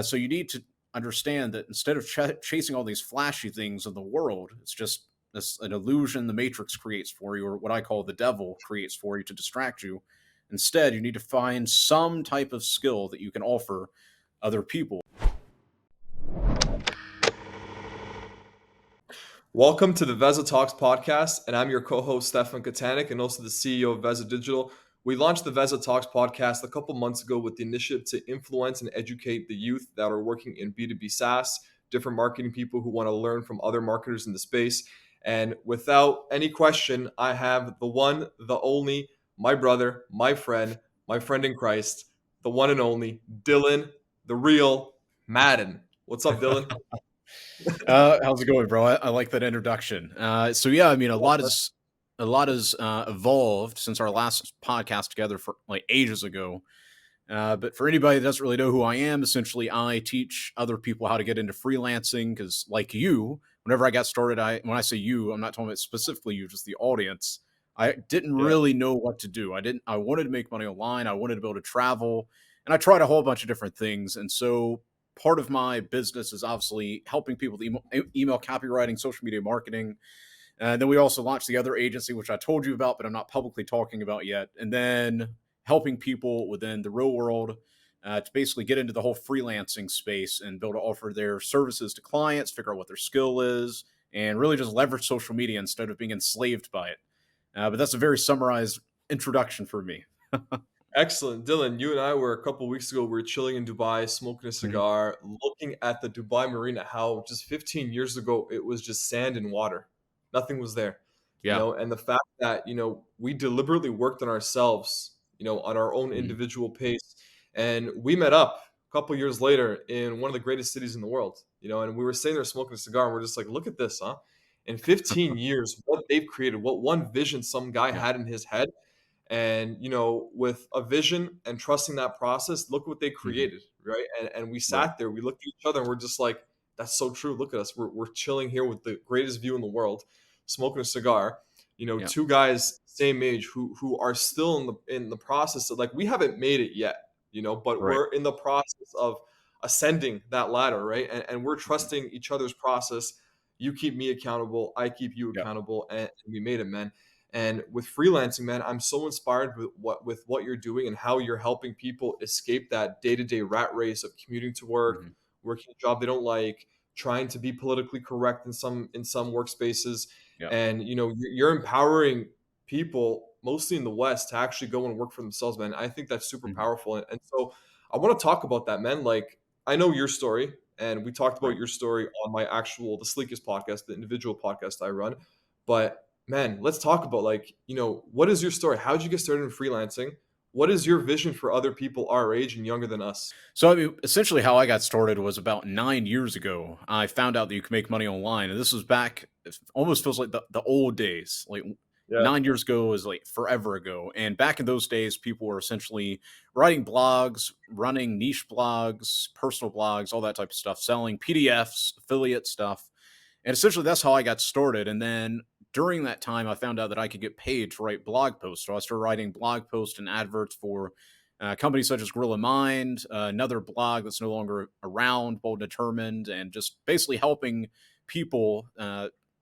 So you need to understand that instead of chasing all these flashy things in the world, it's just an illusion the Matrix creates for you, or what I call the devil creates for you to distract you. Instead, you need to find some type of skill that you can offer other people. Welcome to the VezaTalks podcast, and I'm your co-host Stefan Katanik, and also the CEO of Veza Digital. We launched the VezaTalks podcast a couple months ago with the initiative to influence and educate the youth that are working in B2B SaaS, different marketing people who want to learn from other marketers in the space. And without any question, I have the one, the only, my brother, my friend in Christ, the one and only Dylan, the real Madden. What's up, Dylan? How's it going, bro? I like that introduction. So yeah, I mean, a lot has evolved since our last podcast together for like ages ago. But for anybody that doesn't really know who I am, essentially, I teach other people how to get into freelancing. Because, like you, whenever I got started, when I say you, I'm not talking about specifically you, just the audience. I didn't Yeah. really know what to do. I wanted to make money online. I wanted to be able to travel, and I tried a whole bunch of different things. And so, part of my business is obviously helping people with email copywriting, social media marketing. And then we also launched the other agency, which I told you about, but I'm not publicly talking about yet. And then helping people within the real world to basically get into the whole freelancing space and be able to offer their services to clients, figure out what their skill is, and really just leverage social media instead of being enslaved by it. But that's a very summarized introduction for me. Excellent. Dylan, you and I were a couple weeks ago, we were chilling in Dubai, smoking a Mhm. cigar, looking at the Dubai marina, how just 15 years ago it was just sand and water. Nothing was there, Yeah. and the fact that, we deliberately worked on ourselves, on our own Mhm. individual pace. And we met up a couple years later in one of the greatest cities in the world, and we were sitting there smoking a cigar and we're just like, look at this, huh? In 15 years, what they've created, what one vision some guy Yeah. had in his head, and with a vision and trusting that process, look what they Mhm. created, right? And we Right. sat there, we looked at each other, and we're just like, that's so true. Look at us, we're chilling here with the greatest view in the world, smoking a cigar. Yeah. Two guys same age who are still in the process of, like, we haven't made it yet, but Right. we're in the process of ascending that ladder, right? And we're Mhm. trusting each other's process. You keep me accountable, I keep you Yeah. accountable, and we made it, man. And with freelancing, man, I'm so inspired with what you're doing and how you're helping people escape that day-to-day rat race of commuting to work, Mhm. working a job they don't like, trying to be politically correct in some workspaces. Yeah. And you're empowering people mostly in the West to actually go and work for themselves, man. I think that's super Mhm. powerful. And so I want to talk about that, man. Like, I know your story, and we talked about Right. your story on my actual the Sleekest podcast, the individual podcast I run. But man, let's talk about, like, what is your story? How did you get started in freelancing? What is your vision for other people our age and younger than us? So, I mean, essentially, how I got started was about 9 years ago. I found out that you can make money online, and this was back. It almost feels like the old days. Like Yeah. 9 years ago is like forever ago. And back in those days, people were essentially writing blogs, running niche blogs, personal blogs, all that type of stuff, selling PDFs, affiliate stuff. And essentially, that's how I got started. And then during that time, I found out that I could get paid to write blog posts. So I started writing blog posts and adverts for companies such as Gorilla Mind, another blog that's no longer around, Bold and Determined, and just basically helping people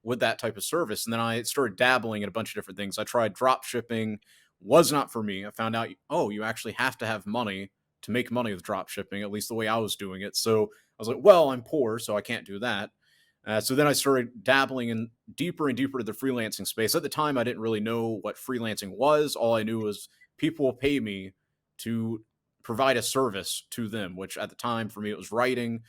with that type of service. And then I started dabbling in a bunch of different things. I tried drop shipping, was not for me. I found out, oh, you actually have to have money to make money with drop shipping, at least the way I was doing it. So I was like, well, I'm poor, so I can't do that. So then I started dabbling in deeper and deeper to the freelancing space. At the time, I didn't really know what freelancing was. All I knew was people will pay me to provide a service to them, which at the time for me it was writing.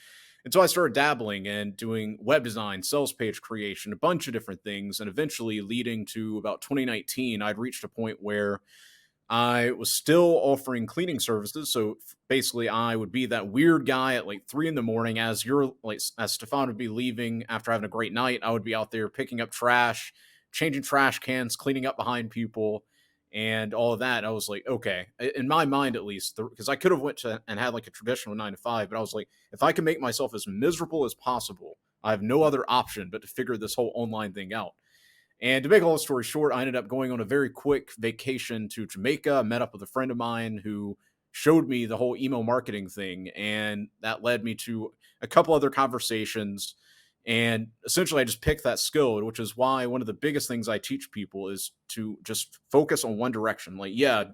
And so I started dabbling and doing web design, sales page creation, a bunch of different things, and eventually leading to about 2019, I'd reached a point where I was still offering cleaning services. So basically, I would be that weird guy at like 3 in the morning as as Stefan would be leaving after having a great night. I would be out there picking up trash, changing trash cans, cleaning up behind people, and all of that. I was like, okay, in my mind at least, because I could have went to and had like a traditional 9 to 5, but I was like, if I can make myself as miserable as possible, I have no other option but to figure this whole online thing out. And to make a long story short, I ended up going on a very quick vacation to Jamaica. Met up with a friend of mine who showed me the whole email marketing thing, and that led me to a couple other conversations. And essentially, I just picked that skill, which is why one of the biggest things I teach people is to just focus on one direction. Like, yeah,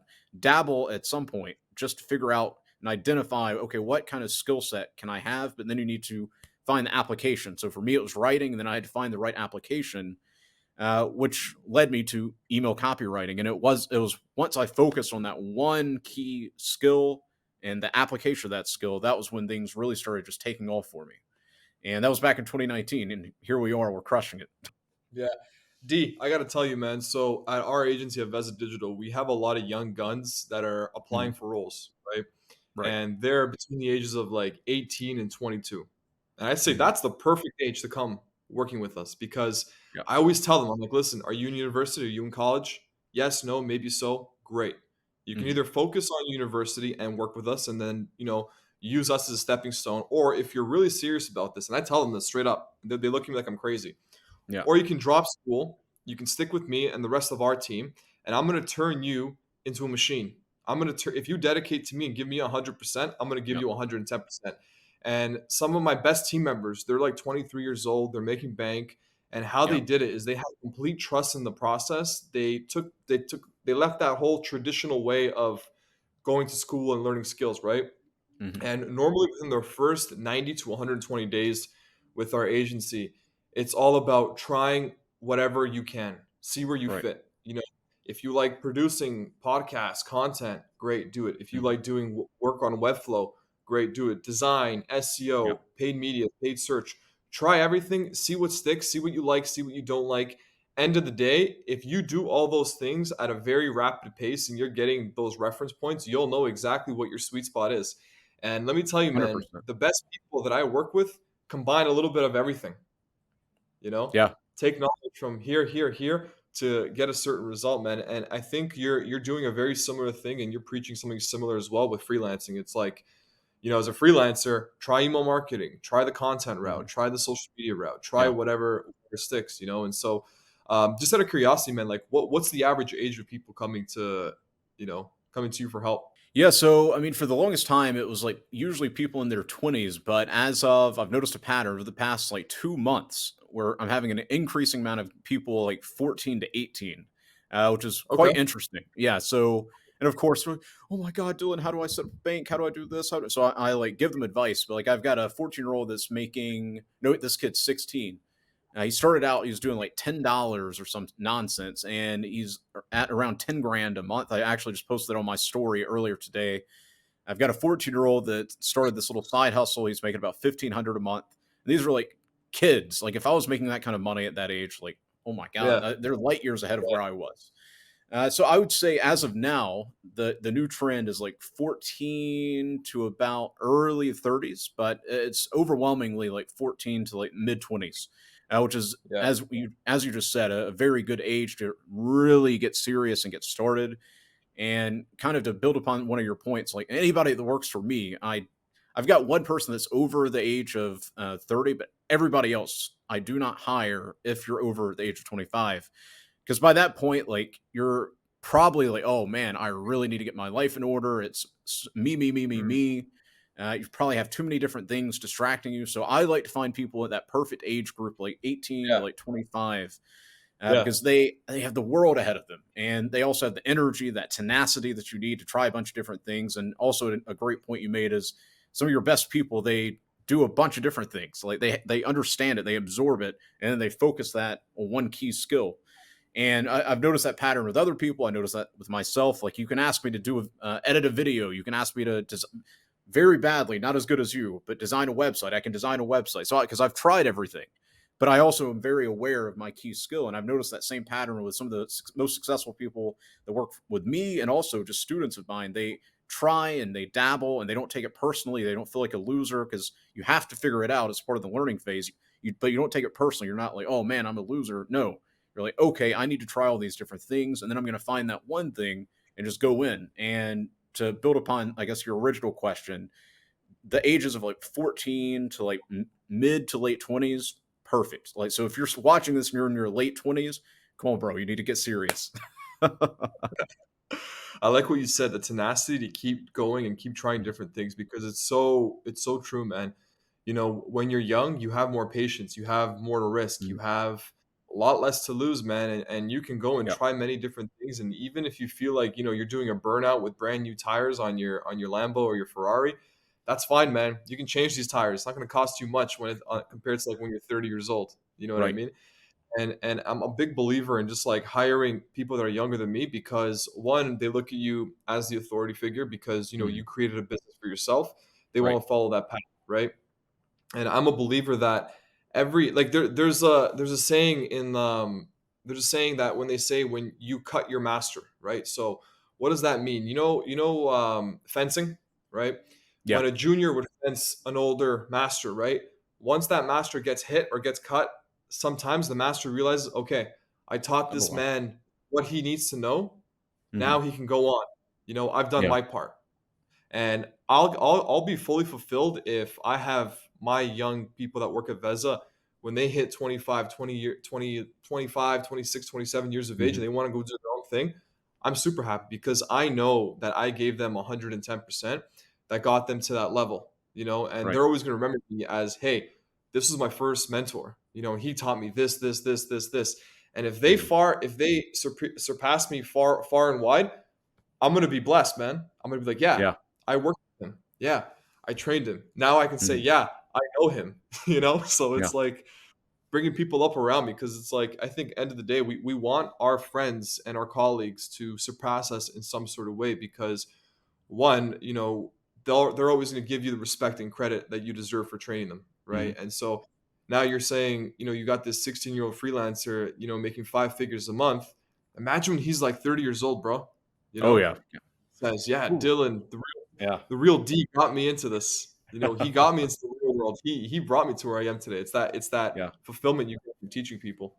dabble at some point just to figure out and identify, okay, what kind of skill set can I have? But then you need to find the application. So for me, it was writing, and then I had to find the right application, which led me to email copywriting. And it was once I focused on that one key skill and the application of that skill, that was when things really started just taking off for me. And that was back in 2019, and here we are, we're crushing it. Yeah. D, I got to tell you, man. So at our agency at Veza Digital, we have a lot of young guns that are applying Mhm. for roles, right? Right. And they're between the ages of like 18 and 22. And I'd say Mhm. that's the perfect age to come working with us because Yeah. I always tell them, I'm like, listen, are you in university? Are you in college? Yes, no, maybe so. Great. You can Mhm. either focus on university and work with us and then, use us as a stepping stone. Or if you're really serious about this, and I tell them this straight up, they look at me like I'm crazy, Yeah. or you can drop school, you can stick with me and the rest of our team, and I'm going to turn you into a machine. I'm going to if you dedicate to me and give me 100%, I'm going to give Yeah. you 110%. And some of my best team members, they're like 23 years old, they're making bank, and how Yeah. they did it is they had complete trust in the process. They left that whole traditional way of going to school and learning skills, right? Mhm. And normally within their first 90 to 120 days with our agency, it's all about trying whatever you can, see where you Right. fit. If you like producing podcast content, great, do it. If you Mhm. like doing work on Webflow, great, do it. Design, Yeah. SEO, paid media, paid search, try everything, see what sticks, see what you like, see what you don't like. End of the day, if you do all those things at a very rapid pace and you're getting those reference points, you'll know exactly what your sweet spot is. And let me tell you, man, 100%. the best people that I work with combine a little bit of everything, you know? Yeah. Take knowledge from here, here, here to get a certain result, man. And I think you're doing a very similar thing and you're preaching something similar as well with freelancing. It's like, as a freelancer, try email marketing, try the content route, Mhm. try the social media route, try Yeah. whatever sticks, And so, just out of curiosity, man, like what's the average age of people coming to you for help? Yeah, so I mean, for the longest time, it was like usually people in their 20s, but I've noticed a pattern over the past like 2 months where I'm having an increasing amount of people like 14 to 18, which is Okay. quite interesting. Yeah, so and of course, we're like, oh my God, Dylan, how do I set up a bank? How do I do this? So I like give them advice, but like I've got a 14-year-old that's making no, this kid's 16. He started out, he was doing like $10 or some nonsense, and he's at around 10 grand a month. I actually just posted on my story earlier today. I've got a 14-year-old that started this little side hustle. He's making about 1,500 a month. And these are like kids. Like if I was making that kind of money at that age, like, oh my God, Yeah. they're light years ahead of where I was. So I would say as of now, the new trend is like 14 to about early 30s, but it's overwhelmingly like 14 to like mid 20s, which is Yeah. as you just said, a very good age to really get serious and get started. And kind of to build upon one of your points, like anybody that works for me, I've got one person that's over the age of 30, but everybody else I do not hire if you're over the age of 25, because by that point, like you're probably like, oh man, I really need to get my life in order. It's me, me, me, me, Mhm. me. You probably have too many different things distracting you. So I like to find people at that perfect age group, like 18 to Yeah. like 25, Yeah. because they have the world ahead of them, and they also have the energy, that tenacity that you need to try a bunch of different things. And also, a great point you made is some of your best people, they do a bunch of different things. Like they understand it, they absorb it, and then they focus that on one key skill. And I've noticed that pattern with other people. I noticed that with myself. Like you can ask me to edit a video. You can ask me to very badly, not as good as you, but design a website. I can design a website. So because I've tried everything, but I also am very aware of my key skill. And I've noticed that same pattern with some of the most successful people that work with me, and also just students of mine. They try and they dabble and they don't take it personally. They don't feel like a loser because you have to figure it out as part of the learning phase. But you don't take it personally. You're not like, oh man, I'm a loser. No, you're like, okay, I need to try all these different things, and then I'm going to find that one thing and just go in. And to build upon, I guess, your original question, the ages of like 14 to like mid to late 20s, perfect. Like, so if you're watching this and you're in your late 20s, come on, bro, you need to get serious. I like what you said, the tenacity to keep going and keep trying different things because it's so true, man. When you're young, you have more patience, you have more to risk, you Mhm. have a lot less to lose, man, and you can go and Yeah. try many different things. And even if you feel like you're doing a burnout with brand new tires on your Lambo or your Ferrari, that's fine, man. You can change these tires. It's not going to cost you much compared to like when you're 30 years old. You know what I Right. mean? And I'm a big believer in just like hiring people that are younger than me because one, they look at you as the authority figure because Mhm. you created a business for yourself. They Right. want to follow that path, right? And I'm a believer that every like there's a saying there's a saying that when they say when you cut your master, right? So what does that mean? Fencing, right? Yeah. When a junior would fence an older master, right? Once that master gets hit or gets cut, sometimes the master realizes, okay, I taught Oh, this wow. man what he needs to know. Mhm. Now he can go on. I've done Yeah. my part. And I'll be fully fulfilled if I have my young people that work at Veza when they hit 25, 20 year 20 25, 26, 27 years of age Mhm. and they want to go do their own thing. I'm super happy because I know that I gave them 110% that got them to that level, and Right. they're always going to remember me as, hey, this was my first mentor, and he taught me this, this, this, this, this. And Mhm. if they surpass me far, far and wide, I'm gonna be blessed, man. I'm gonna be like, yeah, Yeah. I worked with him. Yeah, I trained him. Now I can say, Mhm. yeah, I know him. So Yeah. it's like bringing people up around me because it's like I think end of the day we want our friends and our colleagues to surpass us in some sort of way because one, they're always going to give you the respect and credit that you deserve for training them, right? Mhm. And so now you're saying, you got this 16-year-old freelancer, making 5 figures a month. Imagine when he's like 30 years old, bro. You Oh, know, yeah. says, yeah, Ooh. Dylan, Yeah. the real D got me into this. He got me into the real world. He brought me to where I am today. It's that Yeah. fulfillment you get from teaching people.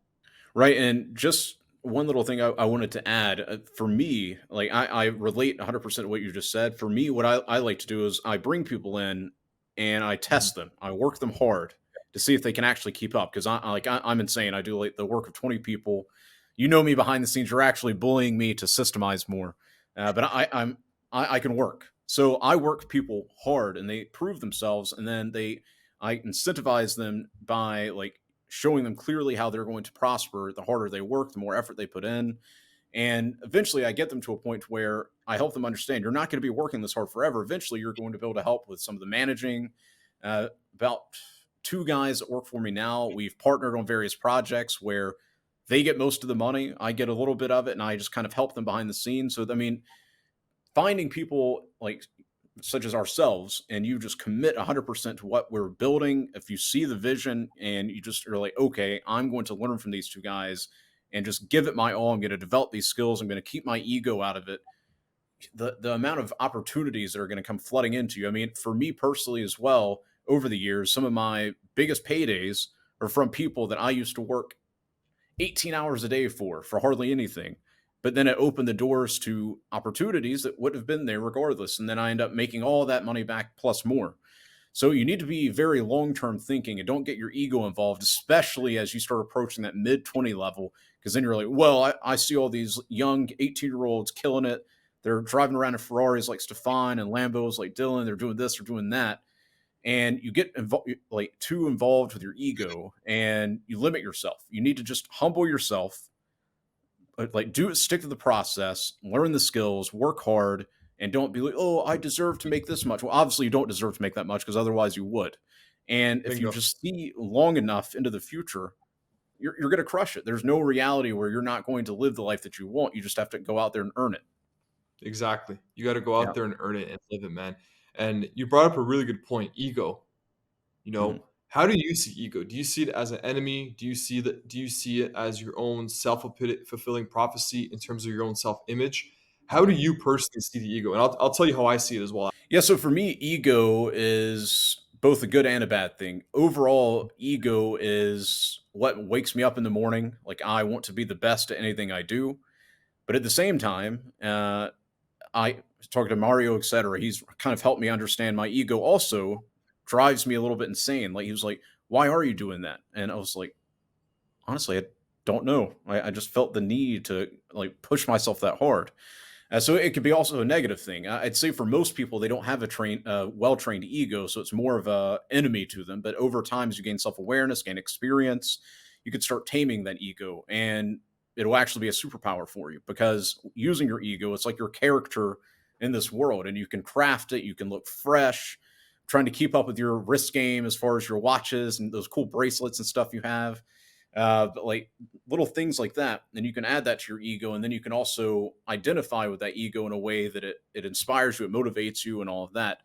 Right, and just one little thing I wanted to add, for me, like, I relate 100% to what you just said. For me, what I like to do is I bring people in and I Mhm. test them. I work them hard to see if they can actually keep up, 'cause I'm insane. I do, like, the work of 20 people. You know me behind the scenes, you're actually bullying me to systemize more, but I can work. So I work people hard, and they prove themselves, and then I incentivize them by, like, showing them clearly how they're going to prosper. The harder they work, the more effort they put in. And eventually I get them to a point where I help them understand you're not going to be working this hard forever. Eventually you're going to be able to help with some of the managing. About two guys that work for me now, we've partnered on various projects where they get most of the money, I get a little bit of it, and I just kind of help them behind the scenes. So I mean, finding people like such as ourselves and you just commit 100% to what we're building, if you see the vision and you just are like, okay, I'm going to learn from these two guys and just give it my all, I'm going to develop these skills, I'm going to keep my ego out of it. The amount of opportunities that are going to come flooding into you, I mean, for me personally as well, over the years, some of my biggest paydays are from people that I used to work 18 hours a day for hardly anything. But then it opened the doors to opportunities that would have been there regardless. And then I end up making all that money back plus more. So you need to be very long term thinking and don't get your ego involved, especially as you start approaching that mid 20 level. Because then you're like, well, I see all these young 18-year-olds killing it. They're driving around in Ferraris like Stefan and Lambos like Dylan. They're doing this, they're doing that, and you get like too involved with your ego and you limit yourself. You need to just humble yourself, like stick to the process, learn the skills, work hard, and don't be like, oh, I deserve to make this much. Well, obviously you don't deserve to make that much because otherwise you would. And if you Bingo. just see long enough into the future, you're going to crush it. There's no reality where you're not going to live the life that you want. You just have to go out there and earn it. Exactly. You got to go Yeah. out there and earn it and live it, man. And you brought up a really good point, ego. Mhm. How do you see ego? Do you see it as an enemy? Do you see it as your own self-fulfilling prophecy in terms of your own self-image? How do you personally see the ego? And I'll tell you how I see it as well. Yeah, so for me, ego is both a good and a bad thing. Overall, ego is what wakes me up in the morning. Like, I want to be the best at anything I do. But at the same time, I talking to Mario, etc. He's kind of helped me understand my ego also drives me a little bit insane. Like, he was like, "Why are you doing that?" And I was like, honestly, I don't know. I just felt the need to like push myself that hard. So it could be also a negative thing. I'd say for most people, they don't have a well-trained ego, so it's more of a enemy to them. But over time, as you gain self-awareness, gain experience, you could start taming that ego, and it'll actually be a superpower for you because using your ego, it's like your character in this world, and you can craft it. You can look fresh, trying to keep up with your wrist game as far as your watches and those cool bracelets and stuff you have. But like little things like that, and you can add that to your ego, and then you can also identify with that ego in a way that it inspires you, it motivates you, and all of that.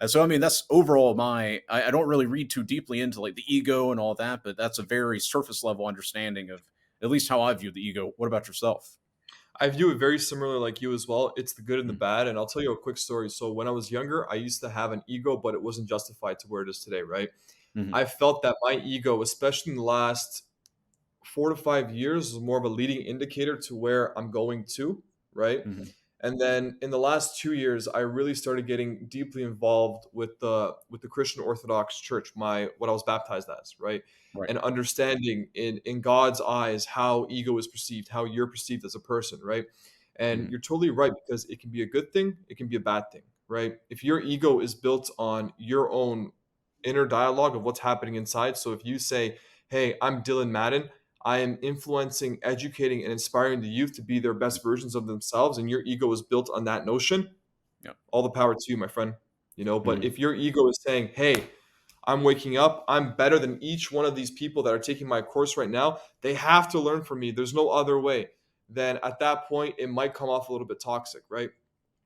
So I mean, that's overall I don't really read too deeply into like the ego and all that, but that's a very surface level understanding of at least how I view the ego. What about yourself? I view it very similar like you as well. It's the good and the Mm-hmm. bad. And I'll tell you a quick story. So when I was younger, I used to have an ego, but it wasn't justified to where it is today, right? Mm-hmm. I felt that my ego, especially in the last 4 to 5 years, is more of a leading indicator to where I'm going to, right? Mm-hmm. And then in the last 2 years, I really started getting deeply involved with the Christian Orthodox Church, my what I was baptized as, right? Right. And understanding in God's eyes how ego is perceived, how you're perceived as a person, right? And Mm-hmm. you're totally right because it can be a good thing, it can be a bad thing, right? If your ego is built on your own inner dialogue of what's happening inside, so if you say, "Hey, I'm Dylan Madden," I am influencing, educating, and inspiring the youth to be their best versions of themselves, and your ego is built on that notion, Yeah. all the power to you, my friend. But Mm-hmm. if your ego is saying, "Hey, I'm waking up, I'm better than each one of these people that are taking my course right now. They have to learn from me. There's no other way." Then at that point, it might come off a little bit toxic, right?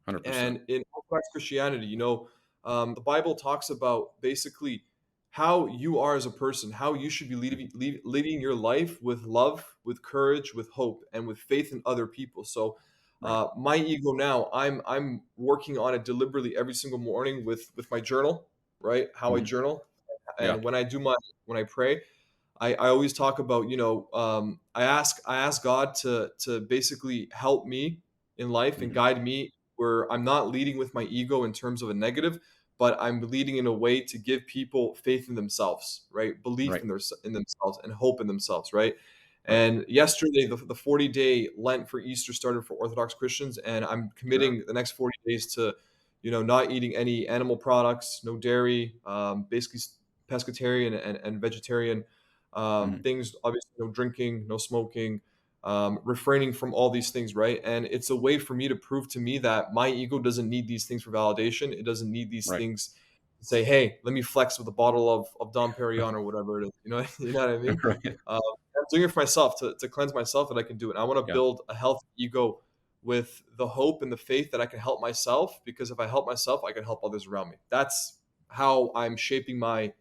100%. And in Orthodox Christianity, the Bible talks about basically how you are as a person, how you should be leading your life with love, with courage, with hope, and with faith in other people. So, Right. my ego now, I'm working on it deliberately every single morning with my journal, right? How I Mm-hmm. journal, Yeah. and when I pray, I always talk about, I ask God to basically help me in life and Mm-hmm. guide me where I'm not leading with my ego in terms of a negative, but I'm leading in a way to give people faith in themselves, right? Belief Right. in themselves and hope in themselves, right? Right. And yesterday, the 40-day Lent for Easter started for Orthodox Christians, and I'm Sure. committing the next 40 days to, not eating any animal products, no dairy, basically pescatarian and vegetarian Mm-hmm. things. Obviously, no drinking, no smoking, refraining from all these things, right? And it's a way for me to prove to me that my ego doesn't need these things for validation. It doesn't need these Right. things to say, "Hey, let me flex with a bottle of Dom Perignon or whatever it is." You know what I mean? Right. I'm doing it for myself to cleanse myself that I can do it. I want to Yeah. build a healthy ego with the hope and the faith that I can help myself, because if I help myself, I can help others around me. That's how I'm shaping my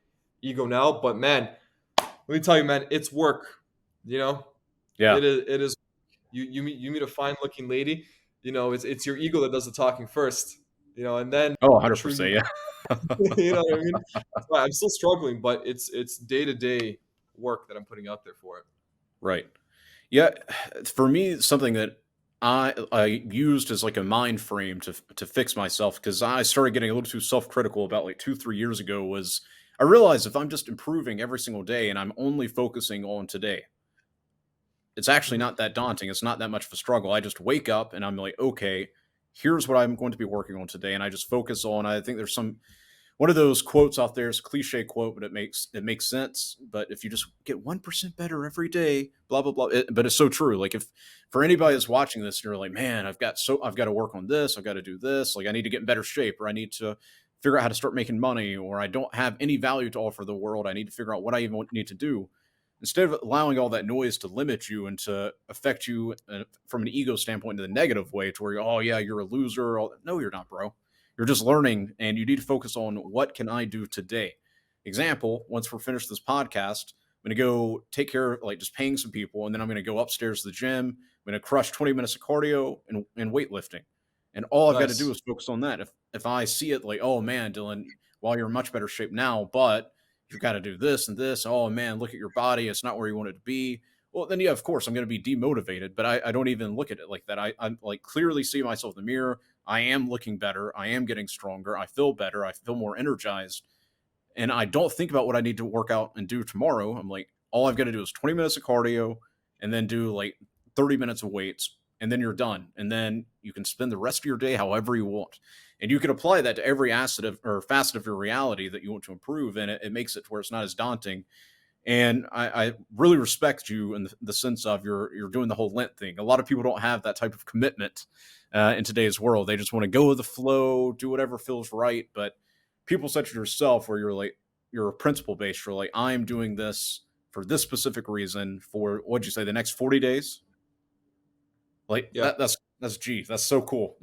ego now. But man, let me tell you, man, it's work. You know, Yeah. it is. You meet a fine looking lady. It's your ego that does the talking first. And then Oh, the true 100%. you. Yeah. You know what I mean? That's why I'm still struggling, but it's day to day work that I'm putting out there for it. Right. Yeah, for me, something that I used as like a mind frame to fix myself because I started getting a little too self critical about like 2 3 years ago was I realized if I'm just improving every single day and I'm only focusing on today, it's actually Mhm. not that daunting. It's not that much of a struggle. I just wake up and I'm like, okay, here's what I'm going to be working on today, and I just focus on. I think there's some one of those quotes out there is a cliche quote, but it makes sense. But if you just get 1% better every day, blah blah blah. But it's so true. Like if for anybody Mhm. that's watching this, and you're like, man, I've got to work on this. I've got to do this. Like I need to get in better shape, or I need to figure out how to start making money, or I don't have any value to offer the world. I need to figure out what I even need to do. Instead of allowing all that noise to limit you and to affect you from an ego standpoint in the negative way, to where oh yeah, you're a loser. No, you're not, bro. You're just learning, and you need to focus on what can I do today. Example: once we're finished this podcast, I'm going to go take care of like just paying some people, and then I'm going to go upstairs to the gym. I'm going to crush 20 minutes of cardio and weightlifting, and all I've got to do Nice. is focus on that. If I see it like, oh man, Dylan, while you're in much better shape now, but you've got to do this and this. Oh man, look at your body; it's not where you want it to be. Well, then yeah, of course I'm going to be demotivated, but I don't even look at it like that. I'm like clearly see myself in the mirror. I am looking better. I am getting stronger. I feel better. I feel more energized. And I don't think about what I need to work out and do tomorrow. I'm like, all I've got to do is 20 minutes of cardio and then do like 30 minutes of weights. and then you're done. And then you can spend the rest of your day however you want. And you can apply that to every facet of your reality that you want to improve. And it makes it to where it's not as daunting. And I really respect you in the sense of you're doing the whole Lent thing. A lot of people don't have that type of commitment in today's world. They just want to go with the flow, do whatever feels right. But people such as yourself, where you're a principle based, you're like, I'm doing this for this specific reason for, what'd you say, the next 40 days? Like Yeah. that's so cool.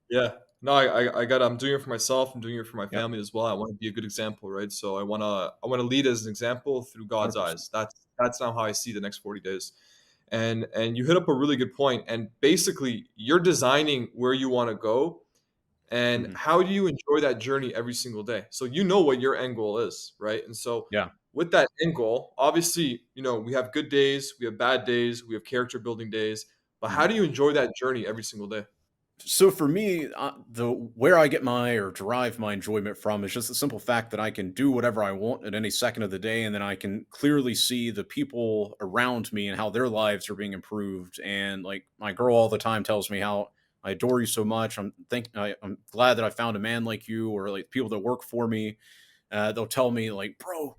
Yeah. No, I got. I'm doing it for myself. I'm doing it for my Yep, family as well. I want to be a good example, right? So I wanna lead as an example through God's 100%. eyes. That's now how I see the next 40 days. And you hit up a really good point. And basically, you're designing where you want to go, and Hmm. how do you enjoy that journey every single day. So you know what your end goal is, right? And so Yeah. with that end goal, obviously, we have good days, we have bad days, we have character building days. But how Mhm. do you enjoy that journey every single day? So for me, the where I get my or derive my enjoyment from is just the simple fact that I can do whatever I want at any second of the day, and then I can clearly see the people around me and how their lives are being improved. And like my girl all the time tells me how I adore you so much. I'm glad that I found a man like you, or like people that work for me. They'll tell me like, bro,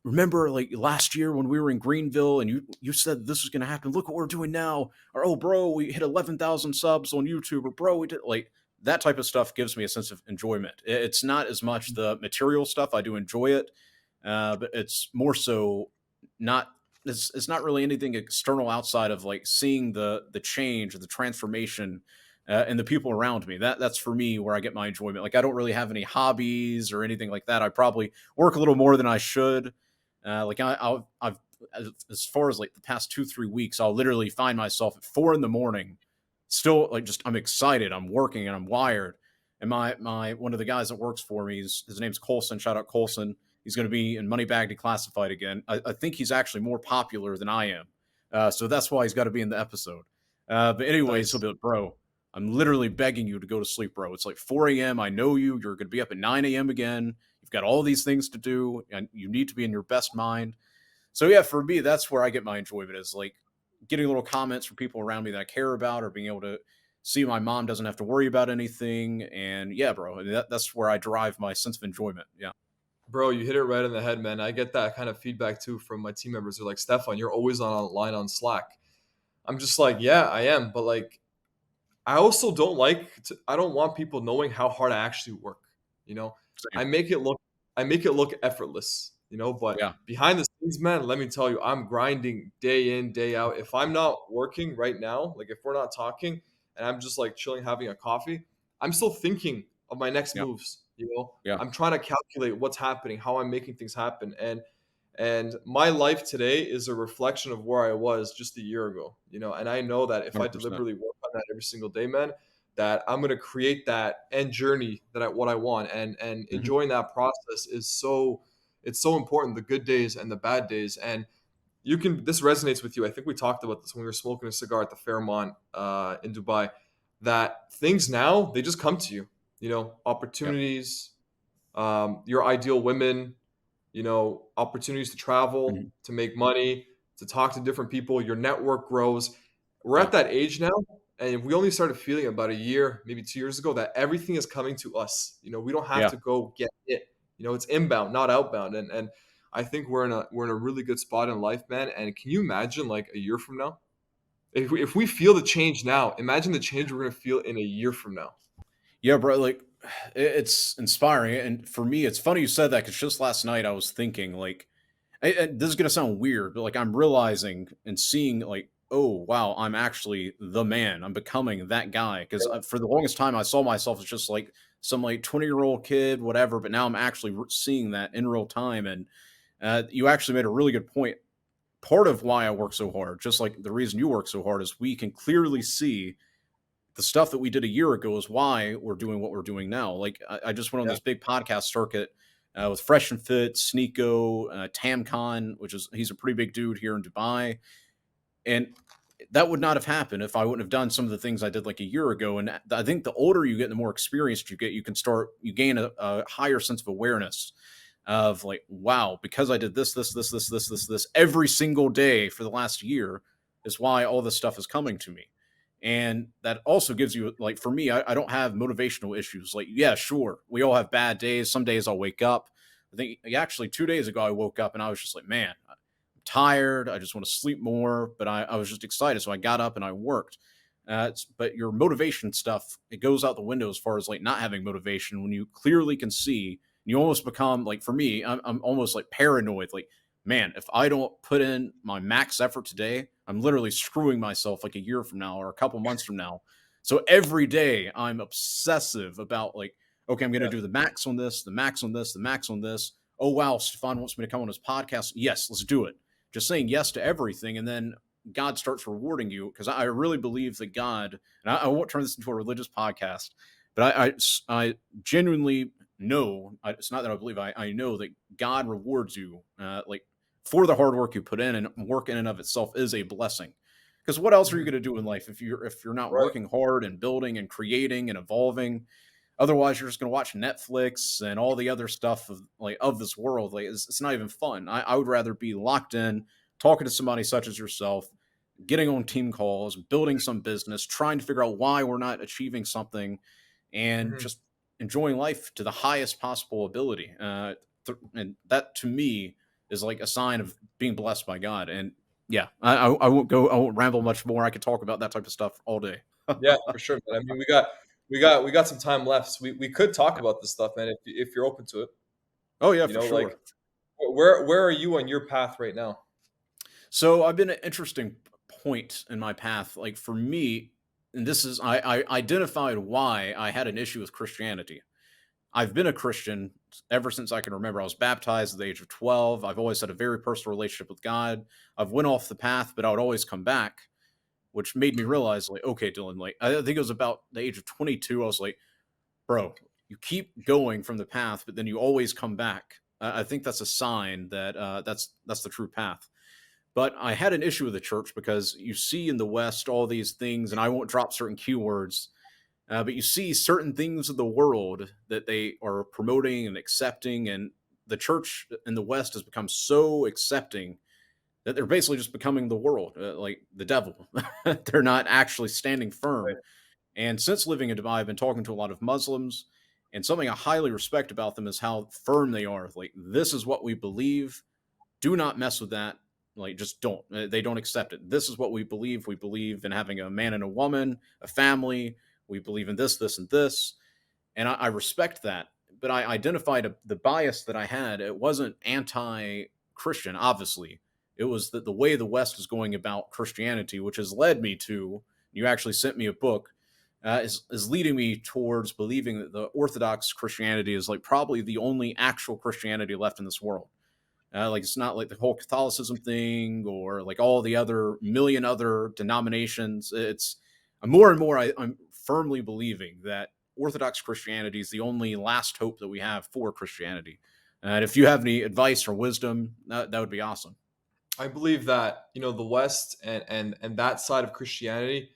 remember like last year when we were in Greenville and you said this was going to happen. Look what we're doing now. Or, oh, bro, we hit 11,000 subs on YouTube. Or, bro, we did like that type of stuff gives me a sense of enjoyment. It's not as much the material stuff. I do enjoy it, but it's more so not. It's not really anything external outside of like seeing the change or the transformation and the people around me. That's for me where I get my enjoyment. Like I don't really have any hobbies or anything like that. I probably work a little more than I should. I've as far as like the past 2 3 weeks, I'll literally find myself at 4 in the morning, still like just I'm excited, I'm working and I'm wired. And my one of the guys that works for me, his name's Colson. Shout out Colson. He's going to be in Moneybag Declassified again. I think he's actually more popular than I am, so that's why he's got to be in the episode. But anyways, he'll Nice. be like, bro, I'm literally begging you to go to sleep, bro. It's like 4 a.m. I know you. You're going to be up at 9 a.m. again. You've got all these things to do, and you need to be in your best mind. So yeah, for me, that's where I get my enjoyment is like getting little comments from people around me that I care about, or being able to see my mom doesn't have to worry about anything. And yeah, bro, I mean, that's where I derive my sense of enjoyment. Yeah, Bro, you hit it right on the head, man. I get that kind of feedback too from my team members. They're like, Stefan, you're always online on Slack. I'm just like, yeah, I am. But like, I also I don't want people knowing how hard I actually work. You know, I same. make it look, I make it look effortless, but Yeah, behind the scenes, man, let me tell you, I'm grinding day in, day out. If I'm not working right now, like if we're not talking and I'm just like chilling, having a coffee, I'm still thinking of my next yeah, moves. yeah, I'm trying to calculate what's happening, how I'm making things happen. And my life today is a reflection of where I was just a year ago, and I know that if I 100%. deliberately work on that every single day, man, that I'm going to create that end journey what I want. And Hmm. enjoying that process is it's so important, the good days and the bad days. And this resonates with you. I think we talked about this when we were smoking a cigar at the Fairmont in Dubai, that things now, they just come to you, Yep. opportunities, your ideal women, opportunities to travel, Hmm. to make money, to talk to different people. Your network grows. We're Yeah, at that age now, and we only started feeling about a year, maybe 2 years ago, that everything is coming to us. We don't have yeah. to go get it. It's inbound, not outbound. And I think we're in a really good spot in life, man. And can you imagine like a year from now? If we feel the change now, imagine the change we're gonna feel in a year from now. Yeah, bro. Like, it's inspiring, and for me, it's funny you said that because just last night I was thinking, like, this is gonna sound weird, but like I'm realizing and seeing, like, oh wow, I'm actually the man. I'm becoming that guy because for the longest time I saw myself as just like some like 20-year-old kid, whatever. But now I'm actually seeing that in real time, and you actually made a really good point. Part of why I work so hard, just like the reason you work so hard, is we can clearly see the stuff that we did a year ago is why we're doing what we're doing now. Like I just went on Yeah, this big podcast circuit with Fresh and Fit, Sneeko, Tamcon, which is he's a pretty big dude here in Dubai, and that would not have happened if I wouldn't have done some of the things I did like a year ago. And I think the older you get, the more experienced you get, you gain a higher sense of awareness of like, wow, because I did this every single day for the last year. is why all this stuff is coming to me. And that also gives you, like, for me, I don't have motivational issues. Like, yeah, sure, we all have bad days. Some days I'll wake up. I think actually 2 days ago I woke up and I was just like, man, I'm tired. I just want to sleep more. But I was just excited, so I got up and I worked. But your motivation stuff, it goes out the window as far as like not having motivation when you clearly can see. You almost become like, for me, I'm almost like paranoid. Like, man, if I don't put in my max effort today, I'm literally screwing myself like a year from now or a couple months from now. So every day I'm obsessive about like, okay, I'm going to Yeah. do the max on this, the max on this, the max on this. Oh, wow, Stefan wants me to come on his podcast. Yes, let's do it. Just saying yes to everything. And then God starts rewarding you, because I really believe that God, and I won't turn this into a religious podcast, but I genuinely know, it's not that I believe, I know that God rewards you like for the hard work you put in, and work in and of itself is a blessing. Because what else are you Mhm. going to do in life if you're not Right. working hard and building and creating and evolving? Otherwise, you're just going to watch Netflix and all the other stuff of this world. Like, it's not even fun. I would rather be locked in, talking to somebody such as yourself, getting on team calls, building some business, trying to figure out why we're not achieving something, and Mhm. just enjoying life to the highest possible ability. And that to me is like a sign of being blessed by God. And yeah, I won't go, I won't ramble much more. I could talk about that type of stuff all day. Yeah, for sure, man. I mean, we got some time left. So we could talk Yeah. about this stuff, man, if you're open to it. Oh yeah, You for know, like sure. where are you on your path right now? So I've been at an interesting point in my path. Like for me, and this is, I identified why I had an issue with Christianity. I've been a Christian ever since I can remember. I was baptized at the age of 12. I've always had a very personal relationship with God. I've went off the path, but I would always come back, which made me Mhm. realize, like, okay, Dylan, like, I think it was about the age of 22. I was like, bro, you keep going from the path, but then you always come back. I think that's a sign that that's the true path. But I had an issue with the church because you see in the West all these things, and I won't drop certain keywords, but you see certain things of the world that they are promoting and accepting, and the church in the West has become so accepting that they're basically just becoming the world, like the devil. They're not actually standing firm. Right. And since living in Dubai, I've been talking to a lot of Muslims, and something I highly respect about them is how firm they are. Like, this is what we believe. Do not mess with that. Like, just don't. They don't accept it. This is what we believe. We believe in having a man and a woman, a family. We believe in this, this, and this. And I respect that. But I identified the bias that I had. It wasn't anti Christian, obviously. It was that the way the West is going about Christianity, which has led me to, you actually sent me a book, is leading me towards believing that the Orthodox Christianity is like probably the only actual Christianity left in this world. Like, it's not like the whole Catholicism thing or like all the other million other denominations. It's more and more I'm firmly believing that Orthodox Christianity is the only last hope that we have for Christianity. And if you have any advice or wisdom, that would be awesome. I believe that, the West and that side of Christianity,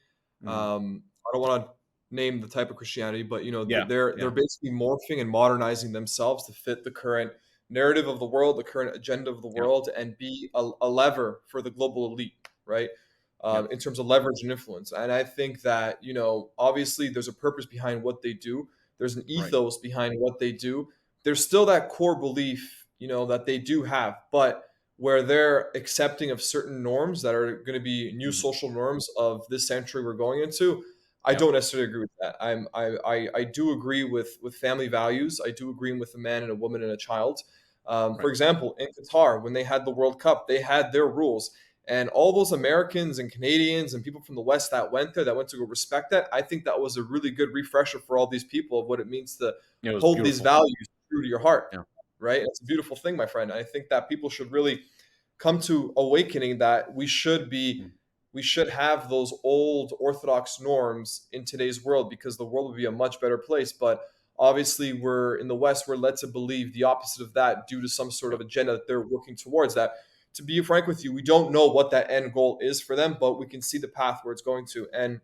Mhm. I don't want to name the type of Christianity, but Yeah, they're yeah, basically morphing and modernizing themselves to fit the current narrative of the world, the current agenda of the yeah, world, and be a lever for the global elite, right? yeah, In terms of leverage and influence. And I think that, obviously there's a purpose behind what they do. There's an right. ethos behind what they do. There's still that core belief, that they do have, but where they're accepting of certain norms that are going to be new Mhm. social norms of this century we're going into. I Yep. don't necessarily agree with that. I do agree with family values. I do agree with a man and a woman and a child. For Right. example, in Qatar, when they had the World Cup, they had their rules. And all those Americans and Canadians and people from the West that went there, that went to go respect that, I think that was a really good refresher for all these people of what it means to Yeah, it was hold these beautiful. values true to your heart, Yeah. right? It's a beautiful thing, my friend. I think that people should really come to awakening that Mhm. we should have those old orthodox norms in today's world, because the world would be a much better place. But obviously we're in the West, we're led to believe the opposite of that due to some sort Yep. of agenda that they're working towards. That, to be frank with you, we don't know what that end goal is for them, but we can see the path where it's going to. And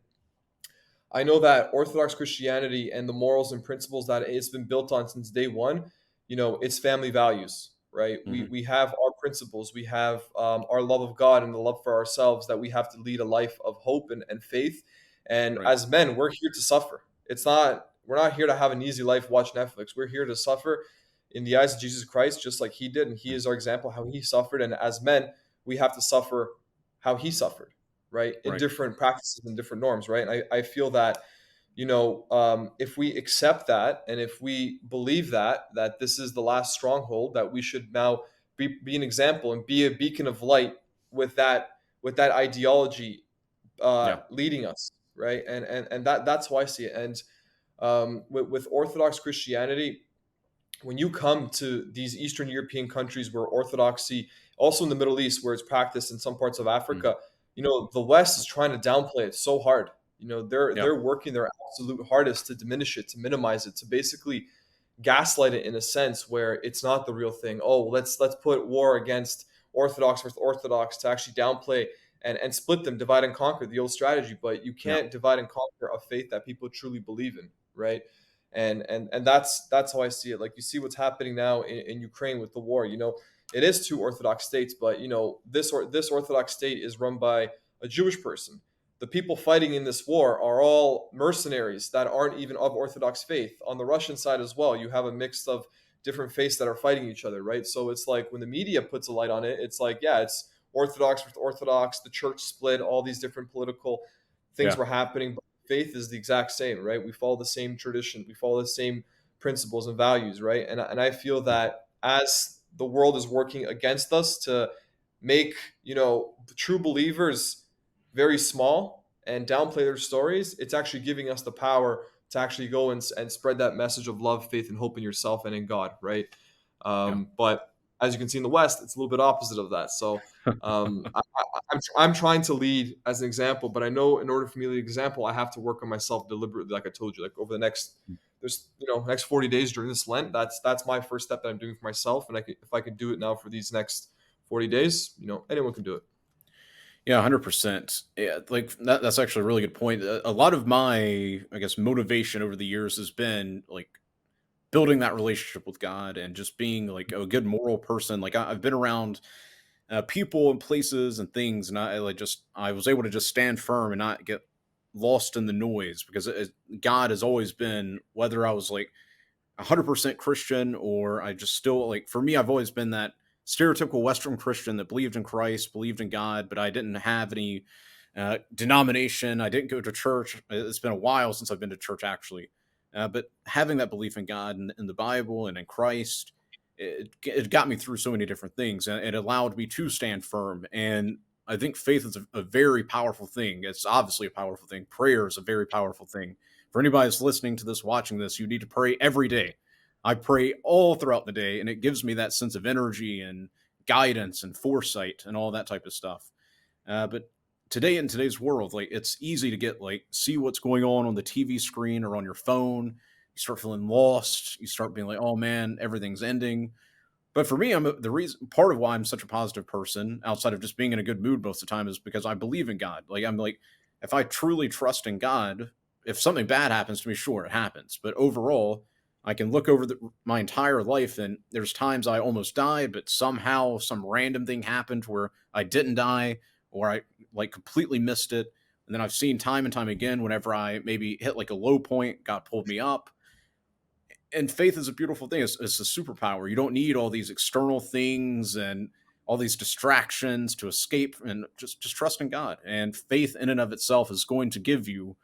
I know that Orthodox Christianity and the morals and principles that it's been built on since day one, it's family values, right? We Mhm. we have our principles. We have our love of God and the love for ourselves, that we have to lead a life of hope and faith. And Right. as men, we're here to suffer. We're not here to have an easy life, watch Netflix. We're here to suffer in the eyes of Jesus Christ, just like he did. And he Mm. is our example, how he suffered. And as men, we have to suffer how he suffered, right? In Right. different practices and different norms, right? And I feel that, if we accept that, and if we believe that this is the last stronghold, that we should now be an example and be a beacon of light with that ideology Yeah. leading us, right? And that's how I see it. And with Orthodox Christianity, when you come to these Eastern European countries where Orthodoxy, also in the Middle East where it's practiced in some parts of Mm. Africa, the West is trying to downplay it so hard. They're Yeah. they're working their absolute hardest to diminish it, to minimize it, to basically gaslight it in a sense where it's not the real thing. Oh, let's put war against Orthodox with Orthodox, to actually downplay and split them, divide and conquer, the old strategy. But you Yeah. can't divide and conquer a faith that people truly believe in, right? And that's how I see it. Like, you see what's happening now in Ukraine with the war. It is two Orthodox states, but this Orthodox state is run by a Jewish person. The people fighting in this war are all mercenaries that aren't even of Orthodox faith. On the Russian side as well, you have a mix of different faiths that are fighting each other, right? So it's like, when the media puts a light on it, it's like, yeah, it's Orthodox with Orthodox, the church split, all these different political things Yeah. were happening. But faith is the exact same, right? We follow the same tradition, we follow the same principles and values, right? And I feel that as the world is working against us to make the true believers very small and downplay their stories, it's actually giving us the power to actually go and spread that message of love, faith, and hope in yourself and in God, right? Yeah. But as you can see in the West, it's a little bit opposite of that. So I'm trying to lead as an example, but I know in order for me to lead an example, I have to work on myself deliberately, like I told you, like over the next 40 days during this Lent. That's my first step that I'm doing for myself, and if I could do it now for these next 40 days, anyone can do it. Yeah, 100%. Yeah, like that's actually a really good point. A lot of my, I guess, motivation over the years has been like building that relationship with God and just being like a good moral person. Like I've been around people and places and things, and I was able to just stand firm and not get lost in the noise because God has always been, whether I was like 100% Christian or I just still like, for me, I've always been that stereotypical Western Christian that believed in Christ, believed in God, but I didn't have any denomination. I didn't go to church. It's been a while since I've been to church actually. But having that belief in God and in the Bible and in Christ, it got me through so many different things, and it allowed me to stand firm. And I think faith is a very powerful thing. It's obviously a powerful thing. Prayer is a very powerful thing. For anybody that's listening to this, watching this, you need to pray every day. I pray all throughout the day, and it gives me that sense of energy and guidance and foresight and all that type of stuff. But today, in today's world, like it's easy to get like see what's going on the TV screen or on your phone. You start feeling lost. You start being like, "Oh man, everything's ending." But for me, the reason, part of why I'm such a positive person, outside of just being in a good mood most of the time, is because I believe in God. Like I'm like, if I truly trust in God, if something bad happens to me, sure, it happens. But overall, I can look over my entire life, and there's times I almost died, but somehow some random thing happened where I didn't die, or I like completely missed it. And then I've seen time and time again, whenever I maybe hit like a low point, God pulled me up. And faith is a beautiful thing. It's a superpower. You don't need all these external things and all these distractions to escape, and just trust in God. And faith in and of itself is going to give you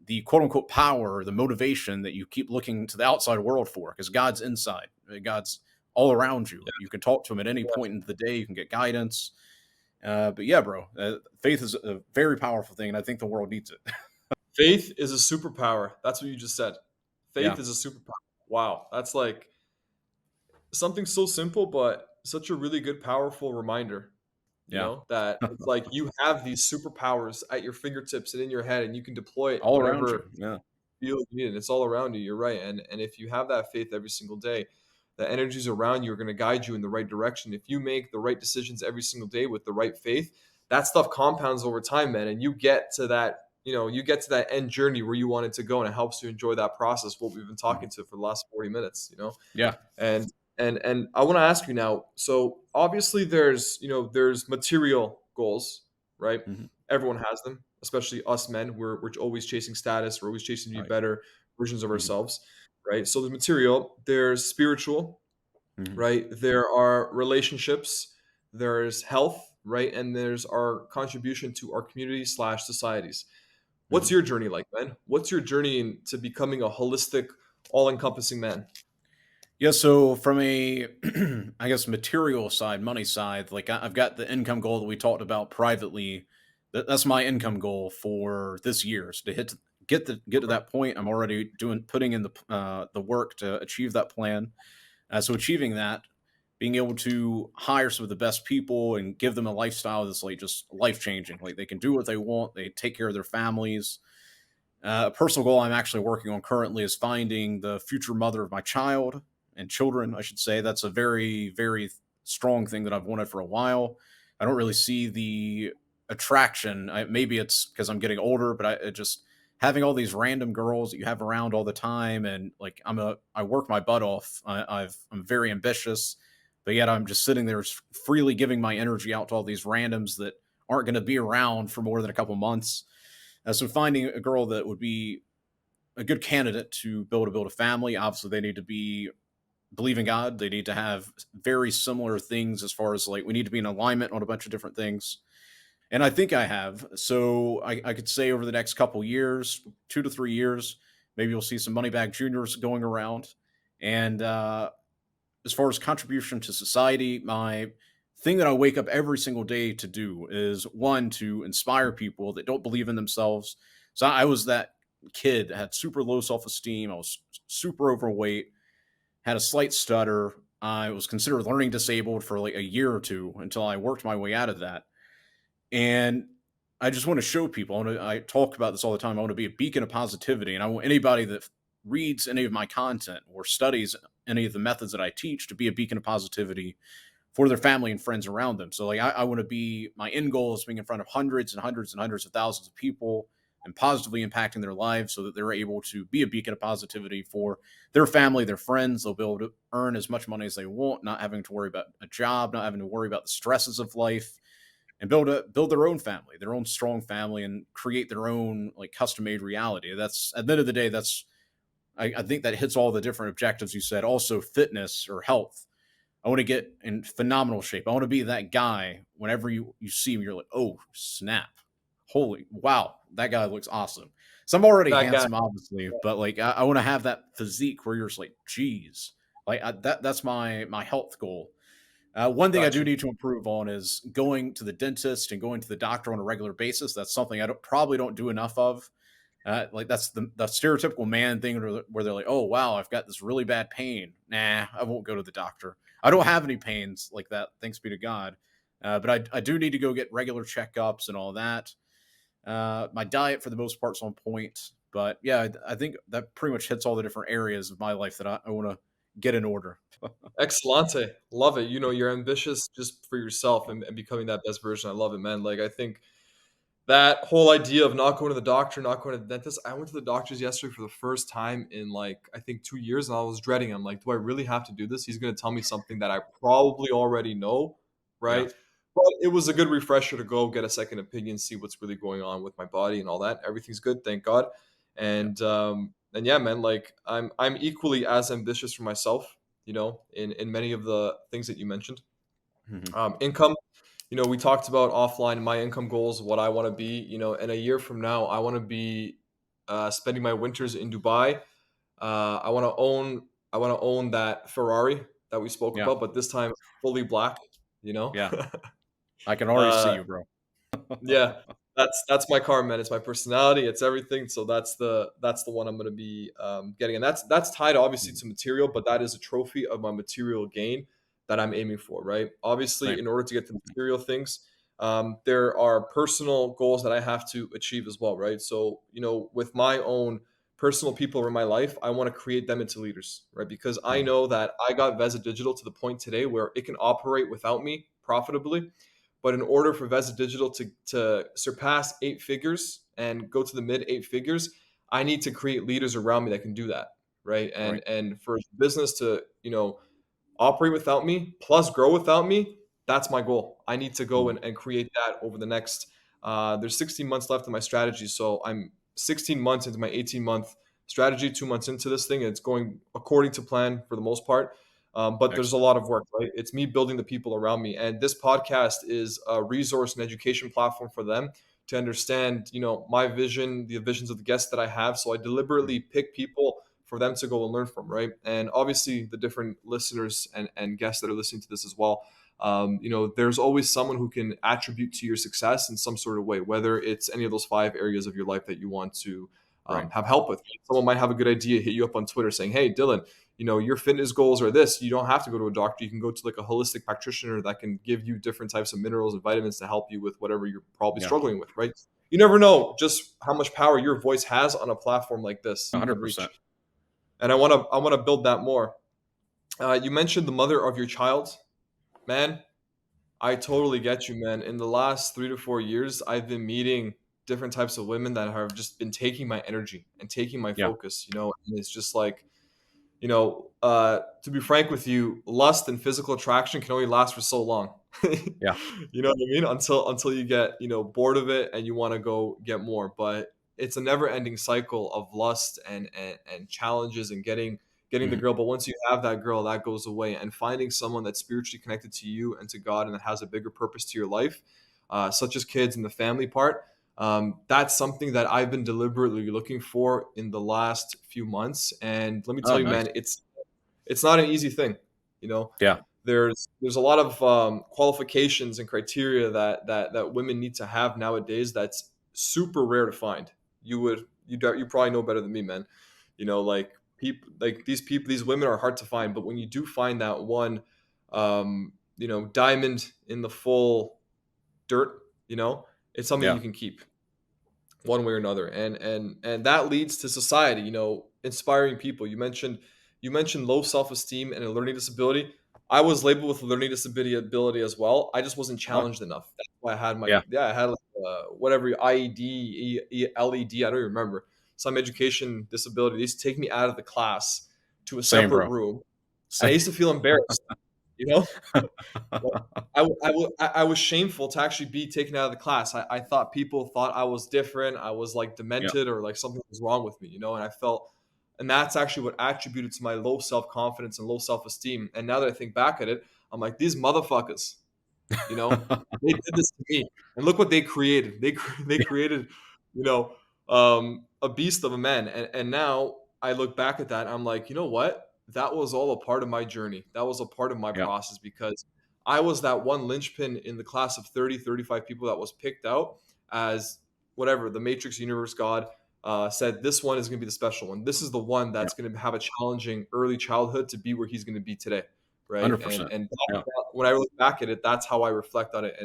the quote unquote power or the motivation that you keep looking to the outside world for, because God's inside. God's all around you. You can talk to him at any point in the day. You can get guidance. But yeah, bro, faith is a very powerful thing, and I think the world needs it. Faith is a superpower. That's what you just said. Yeah, Faith is a superpower. Wow, that's like something so simple, but such a really good, powerful reminder. yeah, That it's like you have these superpowers at your fingertips and in your head, and you can deploy it all around you. whenever Yeah, you feel you need it. It's all around you. You're right, and if you have that faith every single day, the energies around you are going to guide you in the right direction. If you make the right decisions every single day with the right faith, that stuff compounds over time, man, and you get to that. You get to that end journey where you wanted to go, and it helps you enjoy that process. What we've been talking mhm, to for the last 40 minutes. yeah, And And I want to ask you now. So obviously, there's material goals, right? Hmm. Everyone has them, especially us men. We're always chasing status. We're always chasing to be Right. better versions of Hmm. ourselves, right? So there's material. There's spiritual, Hmm. right? There are relationships. There's health, right? And there's our contribution to our community slash societies. What's Hmm. your journey like, man? What's your journey into becoming a holistic, all-encompassing man? Yeah, so from a, I guess, material side, money side, like I've got the income goal that we talked about privately. That's my income goal for this year, is to get to Okay. that point. I'm already putting in the work to achieve that plan. So achieving that, being able to hire some of the best people and give them a lifestyle that's like just life changing. Like they can do what they want, they take care of their families. A personal goal I'm actually working on currently is finding the future mother of my child and children, I should say. That's a very, very strong thing that I've wanted for a while. I don't really see the attraction. Maybe it's because I'm getting older, but it just having all these random girls that you have around all the time, and like I work my butt off. I'm very ambitious, but yet I'm just sitting there freely giving my energy out to all these randoms that aren't going to be around for more than a couple months. So finding a girl that would be a good candidate to build a family. Obviously, they need to be believe in God. They need to have very similar things as far as like we need to be in alignment on a bunch of different things. And I think I have. So I could say over the next couple years, 2 to 3 years, maybe you'll see some money bag juniors going around. And as far as contribution to society, my thing that I wake up every single day to do is one, to inspire people that don't believe in themselves. So I was that kid that had super low self esteem. I was super overweight, had a slight stutter. I was considered learning disabled for like a year or two until I worked my way out of that. And I just want to show people. I talk about this all the time. I want to be a beacon of positivity, and I want anybody that reads any of my content or studies any of the methods that I teach to be a beacon of positivity for their family and friends around them. So, like, I want to be my end goal is being in front of hundreds and hundreds and hundreds of thousands of people and positively impacting their lives so that they're able to be a beacon of positivity for their family, their friends. They'll be able to earn as much money as they want, not having to worry about a job, not having to worry about the stresses of life, and build their own family, their own strong family, and create their own like custom made reality. That's at the end of the day, that's I think that hits all the different objectives you said. Also, fitness or health. I want to get in phenomenal shape. I want to be that guy. Whenever you see him, you're like, oh snap, holy wow, that guy looks awesome. So I'm already That guy. handsome, obviously, but like I want to have that physique where you're just like, geez, like that's my health goal. One thing I do Gotcha. need to improve on is going to the dentist and going to the doctor on a regular basis. That's something probably don't do enough of. Like that's the stereotypical man thing where they're like, oh wow, I've got this really bad pain. Nah, I won't go to the doctor. I don't have any pains like that, thanks be to God. But I do need to go get regular checkups and all that. My diet for the most part's on point. But yeah, I think that pretty much hits all the different areas of my life that I want to get in order. Excellente. Love it. You're ambitious just for yourself and becoming that best version. I love it, man. Like, I think that whole idea of not going to the doctor, not going to the dentist. I went to the doctors yesterday for the first time in like, I think 2 years, and I was dreading. I'm like, do I really have to do this? He's going to tell me something that I probably already know, Yeah. right? But it was a good refresher to go get a second opinion, see what's really going on with my body and all that. Everything's good, thank God. Yeah. And yeah, man, like I'm equally as ambitious for myself, in many of the things that you mentioned. Hmm. Income, we talked about offline my income goals, what I want to be, in a year from now, I want to be spending my winters in Dubai. I want to own that Ferrari that we spoke Yeah. about, but this time fully black, you know. Yeah. I can already see uh, you, bro. yeah, that's my car, man. It's my personality. It's everything. So that's the one I'm gonna be getting, and that's tied obviously Mhm. to material, but that is a trophy of my material gain that I'm aiming for. Right. Obviously, Same. in order to get the material things, there are personal goals that I have to achieve as well. Right. So with my own personal people in my life, I want to create them into leaders. Right. Because I Mhm. know that I got Veza Digital to the point today where it can operate without me profitably, but in order for Veza Digital to surpass 8 figures and go to the mid 8 figures, I need to create leaders around me that can do that, right? And Right. and for business to operate without me plus grow without me, that's my goal. I need to go Mm. and create that over the next there's 16 months left in my strategy. So I'm 16 months into my 18-month strategy, 2 months into this thing. And it's going according to plan for the most part. But there's a Excellent. lot of work, right? It's me building the people around me. And this podcast is a resource and education platform for them to understand, my vision, the visions of the guests that I have. So I Mm. deliberately pick people for them to go and learn from, right? And obviously the different listeners and guests that are listening to this as well. There's always someone who can attribute to your success in some sort of way, whether it's any of those 5 areas of your life that you want to Right. have help with. Someone might have a good idea, hit you up on Twitter saying, "Hey, Dylan, your fitness goals are this. You don't have to go to a doctor. You can go to like a holistic practitioner that can give you different types of minerals and vitamins to help you with whatever you're probably Yeah. struggling with, right? You never know just how much power your voice has on a platform like this could 100%. reach. And I want to build that more. You mentioned the mother of your child, man. I totally get you, man. In the last 3 to 4 years, I've been meeting different types of women that have just been taking my energy and taking my Yeah. focus, and it's just like, to be frank with you, lust and physical attraction can only last for so long. Yeah. You know what I mean? Until you get, bored of it and you want to go get more. But it's a never-ending cycle of lust and challenges and getting the Mhm. girl. But once you have that girl, that goes away. And finding someone that's spiritually connected to you and to God and that has a bigger purpose to your life, such as kids and the family part, that's something that I've been deliberately looking for in the last few months. And let me Oh, tell you, nice. man, it's not an easy thing. You know, Yeah. there's a lot of qualifications and criteria that women need to have nowadays. That's super rare to find. You probably know better than me, man. Like these women are hard to find, but when you do find that one, diamond in the full dirt, it's something Yeah. you can keep one way or another, and that leads to society, inspiring people. You mentioned low self-esteem and a learning disability. I was labeled with a learning disability as well. I just wasn't Oh, challenged enough. That's why I had yeah. I had like, whatever IED, LED, I don't remember, some education disability. They used to take me out of the class to a Same, separate bro. room, and I Same. used to feel embarrassed, you know like, I was shameful to actually be taken out of the class. I thought people thought I was different. I was like Yeah. demented or like something was wrong with me, and I felt, and that's actually what attributed to my low self confidence and low self esteem. And now that I think back at it, I'm like, these motherfuckers, you know, they did this to me, and look what they created. They Yeah. created, a beast of a man, and now I look back at that, and I'm like, you know what? That was all a part of my journey. That was a part of my Yeah. process because I was that one linchpin in the class of 30, 35 people that was picked out as whatever the Matrix universe God said. This one is going to be the special one. This is the one Yeah. that's going to have a challenging early childhood to be where he's going to be today, right? And 100%. and Yeah. when I look back at it, that's how I reflect on it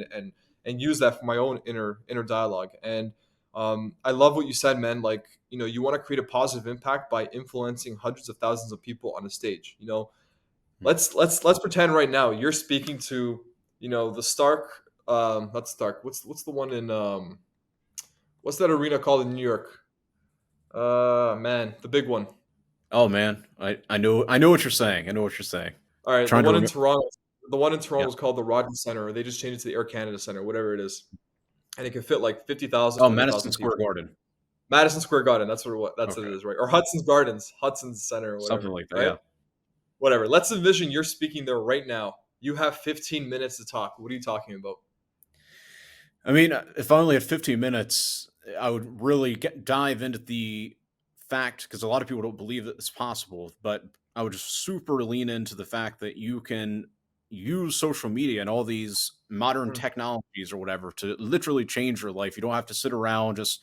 and use that for my own inner dialogue. And I love what you said, man. Like, you want to create a positive impact by influencing hundreds of thousands of people on a stage. Mm. Let's pretend right now you're speaking to, the Stark. Not Stark. What's the one in what's that arena called in New York? Man, the big one. Oh, man. I know what you're saying. I know what you're saying. All right, the Trying to one in remember. Toronto. The one in Yeah. Toronto is called the Rogers Center. Or they just changed it to the Air Canada Center, whatever it is, and it can fit like 50,000, Oh, Madison 100,000 Square people. Garden. Madison Square Garden. That's what Okay. it is, right? Or Hudson's Gardens, Hudson's Center, or Something whatever, like that. right? Yeah. Whatever. Let's envision you're speaking there right now. You have 15 minutes to talk. What are you talking about? I mean, if I only had 15 minutes, I would really dive into the fact because a lot of people don't believe that it's possible, but I would just super lean into the fact that you can use social media and all these modern Mm, technologies or whatever to literally change your life. You don't have to sit around just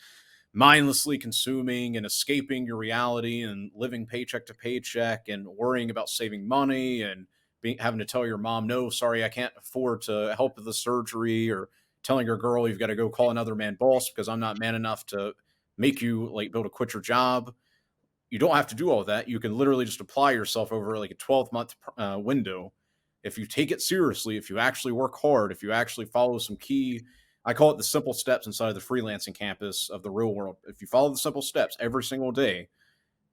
mindlessly consuming and escaping your reality and living paycheck to paycheck and worrying about saving money and having to tell your mom, no, sorry, I can't afford to help with the surgery, or telling your girl you've got to go call another man boss because I'm not man enough to make you like be able to quit your job. You don't have to do all that. You can literally just apply yourself over like a 12-month window. If you take it seriously, if you actually work hard, if you actually follow some key, I call it the simple steps inside of the freelancing campus of the real world. If you follow the simple steps every single day,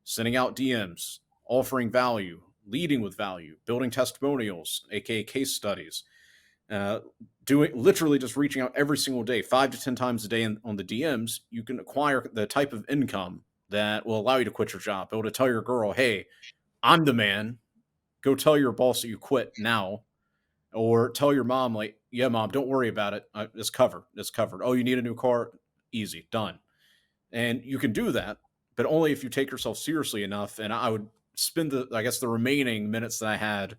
sending out DMs, offering value, leading with value, building testimonials, aka case studies, uh, doing literally just reaching out every single day, 5 to 10 times a day on the DMs, you can acquire the type of income that will allow you to quit your job. Be able to tell your girl, hey, I'm the man. Go tell your boss that you quit now. Or tell your mom, like, yeah, mom, don't worry about it. It's covered. It's covered. Oh, you need a new car? Easy, done. And you can do that, but only if you take yourself seriously enough. And I would spend I guess, the remaining minutes that I had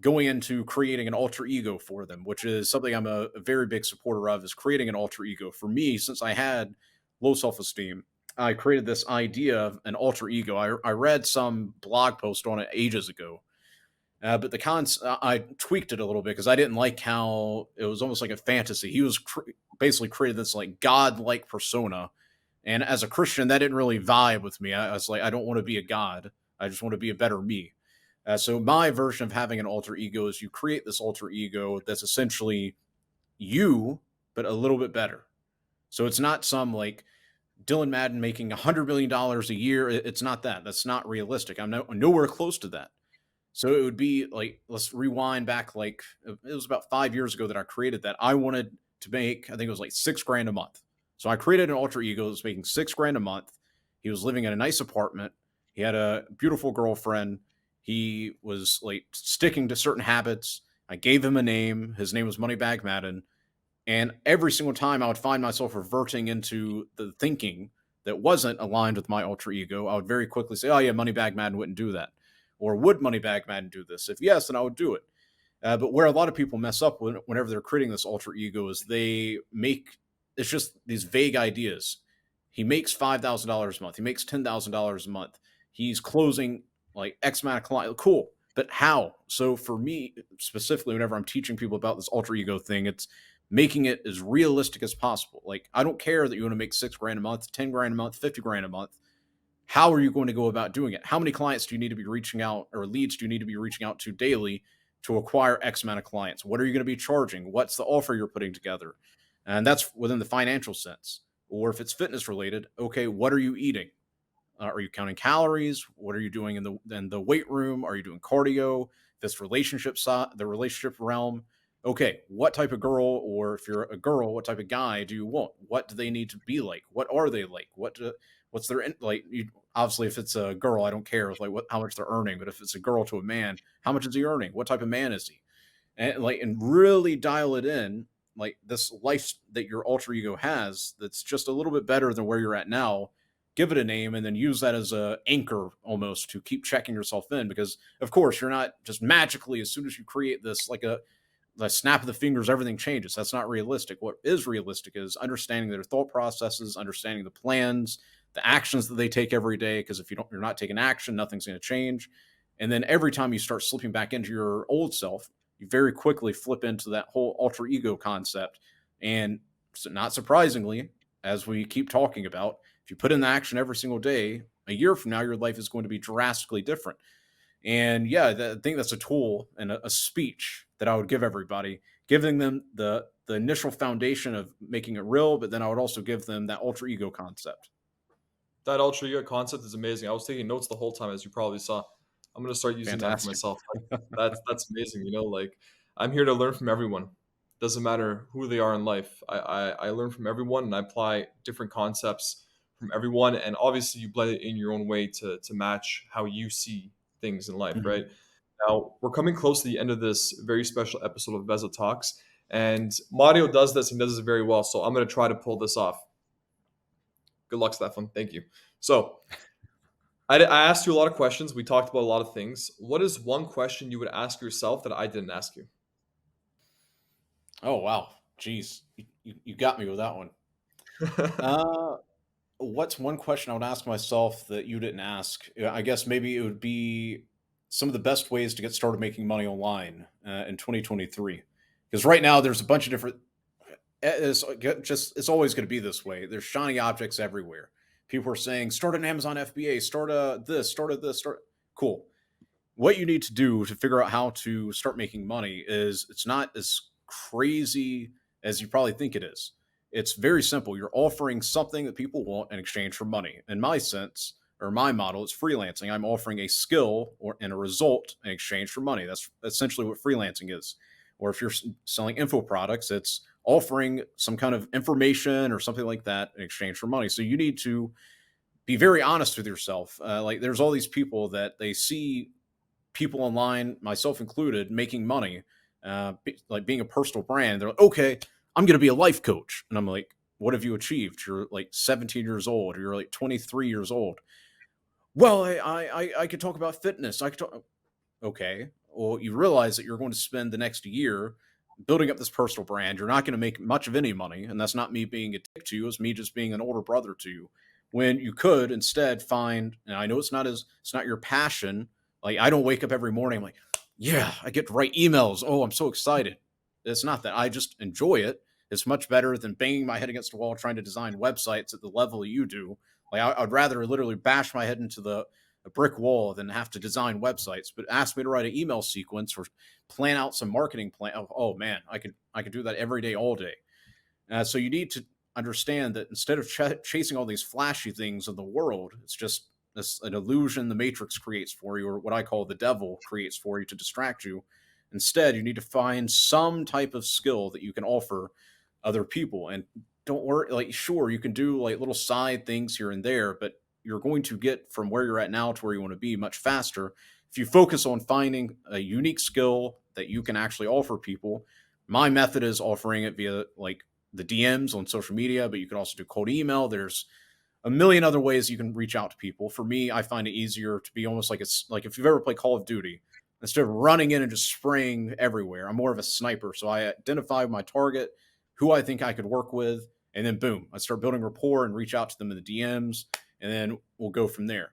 going into creating an alter ego for them, which is something I'm a very big supporter of, is creating an alter ego. For me, since I had low self-esteem, I created this idea of an alter ego. I read some blog post on it ages ago, but I tweaked it a little bit because I didn't like how it was almost like a fantasy. He was basically created this like god-like persona, and as a Christian, that didn't really vibe with me. I was like, I don't want to be a god. I just want to be a better me. So my version of having an alter ego is you create this alter ego that's essentially you, but a little bit better. So it's not some like Dylan Madden making $100 million a year. It's not that. That's not realistic. I'm nowhere close to that. So it would be like, let's rewind back. Like it was about 5 years ago that I created that. I wanted to make, I think it was like 6 grand a month. So I created an alter ego that was making 6 grand a month. He was living in a nice apartment. He had a beautiful girlfriend. He was like sticking to certain habits. I gave him a name. His name was Moneybag Madden. And every single time I would find myself reverting into the thinking that wasn't aligned with my alter ego, I would very quickly say, oh, yeah, Moneybag Madden wouldn't do that. Or would Moneybag Madden do this? If yes, then I would do it. But where a lot of people mess up whenever they're creating this alter ego is they make it's just these vague ideas. He makes $5,000 a month. He makes $10,000 a month. He's closing like X amount of clients. Cool. But how? So for me specifically, whenever I'm teaching people about this alter ego thing, it's making it as realistic as possible. Like, I don't care that you want to make 6 grand a month, 10 grand a month, 50 grand a month. How are you going to go about doing it? How many clients do you need to be reaching out, or leads do you need to be reaching out to daily to acquire X amount of clients? What are you going to be charging? What's the offer you're putting together? And that's within the financial sense. Or if it's fitness related, okay, what are you eating? Are you counting calories? What are you doing in the weight room? Are you doing cardio? This the relationship realm. Okay, what type of girl, or if you're a girl, what type of guy do you want? What do they need to be like? What are they like? What's their like? Obviously, if it's a girl, I don't care like how much they're earning. But if it's a girl to a man, how much is he earning? What type of man is he? And really dial it in, like this life that your alter ego has that's just a little bit better than where you're at now. Give it a name and then use that as a anchor almost to keep checking yourself in, because of course you're not just magically, as soon as you create this, like the snap of the fingers, everything changes. That's not realistic. What is realistic is understanding their thought processes, understanding the plans, the actions that they take every day. Because if you're not taking action, nothing's going to change. And then every time you start slipping back into your old self, you very quickly flip into that whole alter ego concept. And not surprisingly, as we keep talking about, if you put in the action every single day, a year from now, your life is going to be drastically different. And yeah, I think that's a tool and a speech that I would give everybody, giving them the initial foundation of making it real, but then I would also give them that alter ego concept. That alter ego concept is amazing. I was taking notes the whole time, as you probably saw. I'm gonna start using that for Fantastic. myself. That's amazing. Like I'm here to learn from everyone. Doesn't matter who they are in life. I learn from everyone and I apply different concepts from everyone. And obviously, you blend it in your own way to match how you see things in life, Mhm. right? Now we're coming close to the end of this very special episode of Veza Talks, and Mario does this and does this very well. So I'm gonna try to pull this off. Good luck, Stefan. Thank you. So I asked you a lot of questions. We talked about a lot of things. What is one question you would ask yourself that I didn't ask you? Oh wow, jeez, you got me with that one. Uh, what's one question I would ask myself that you didn't ask? I guess maybe it would be some of the best ways to get started making money online in 2023. Because right now there's a bunch of different. It's always going to be this way. There's shiny objects everywhere. People are saying start an Amazon FBA, start a this, start a this, start. Cool. What you need to do to figure out how to start making money is it's not as crazy as you probably think it is. It's very simple. You're offering something that people want in exchange for money. In my sense, or my model is freelancing. I'm offering a skill or and a result in exchange for money. That's essentially what freelancing is. Or if you're selling info products, it's offering some kind of information or something like that in exchange for money. So you need to be very honest with yourself. Like there's all these people that they see people online, myself included, making money, like being a personal brand. They're like, okay, I'm going to be a life coach. And I'm like, what have you achieved? You're like 17 years old, or you're like 23 years old. Well, I could talk about fitness. I could talk. Okay. Well, you realize that you're going to spend the next year building up this personal brand. You're not going to make much of any money. And that's not me being a dick to you. It's me just being an older brother to you. When you could instead find, and I know it's not your passion. Like I don't wake up every morning. I'm like, yeah, I get to write emails. Oh, I'm so excited. It's not that. I just enjoy it. It's much better than banging my head against the wall trying to design websites at the level you do. Like I'd rather literally bash my head into the a brick wall than have to design websites. But ask me to write an email sequence or plan out some marketing plan. Oh man, I could do that every day, all day. So you need to understand that instead of chasing all these flashy things of the world, it's just an illusion the Matrix creates for you, or what I call the devil creates for you to distract you. Instead, you need to find some type of skill that you can offer other people. And don't worry, like, sure, you can do like little side things here and there, but you're going to get from where you're at now to where you want to be much faster if you focus on finding a unique skill that you can actually offer people. My method is offering it via like the DMs on social media, but you can also do cold email. There's a million other ways you can reach out to people. For me, I find it easier to be almost like it's like if you've ever played Call of Duty, instead of running in and just spraying everywhere, I'm more of a sniper. So I identify my target, who I think I could work with, and then boom, I start building rapport and reach out to them in the DMs, and then we'll go from there.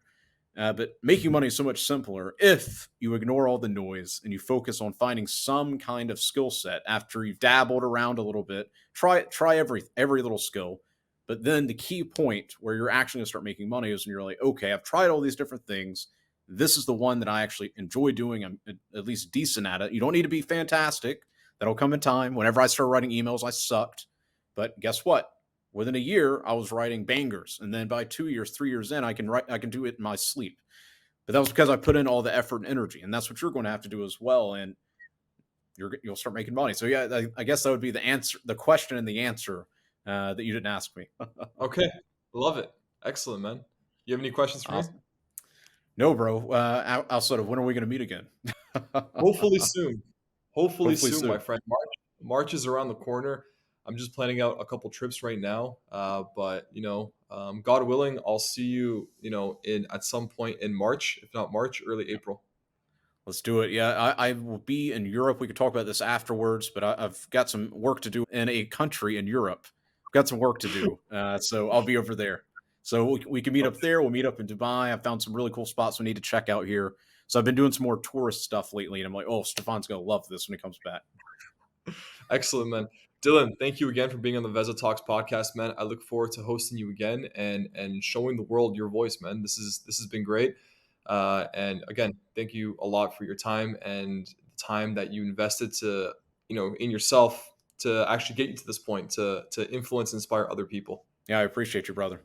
But making money is so much simpler if you ignore all the noise and you focus on finding some kind of skill set after you've dabbled around a little bit. Try every little skill, but then the key point where you're actually going to start making money is when you're like, okay, I've tried all these different things. This is the one that I actually enjoy doing. I'm at least decent at it. You don't need to be fantastic. That'll come in time. Whenever I started writing emails, I sucked. But guess what? Within a year, I was writing bangers, and then by 2 years, 3 years in, I can do it in my sleep. But that was because I put in all the effort and energy, and that's what you're going to have to do as well. And you'll start making money. So yeah, I guess that would be the answer, the question and the answer that you didn't ask me. Okay, love it. Excellent, man. You have any questions for me? Awesome. No, bro. Outside of when are we going to meet again? Hopefully soon. Hopefully Hopefully soon, my soon. friend. March is around the corner. I'm just planning out a couple trips right now. But God willing, I'll see you, in at some point in March, if not March, early April. Let's do it. Yeah, I will be in Europe. We could talk about this afterwards, but I've got some work to do in a country in Europe. I've got some work to do, so I'll be over there. So we can meet up there. We'll meet up in Dubai. I found some really cool spots we need to check out here. So I've been doing some more tourist stuff lately, and I'm like, oh, Stefan's gonna love this when he comes back. Excellent, man. Dylan, thank you again for being on the VezaTalks podcast, man. I look forward to hosting you again and showing the world your voice, man. This has been great. And again, thank you a lot for your time and the time that you invested to, in yourself to actually get you to this point to influence and inspire other people. Yeah, I appreciate you, brother.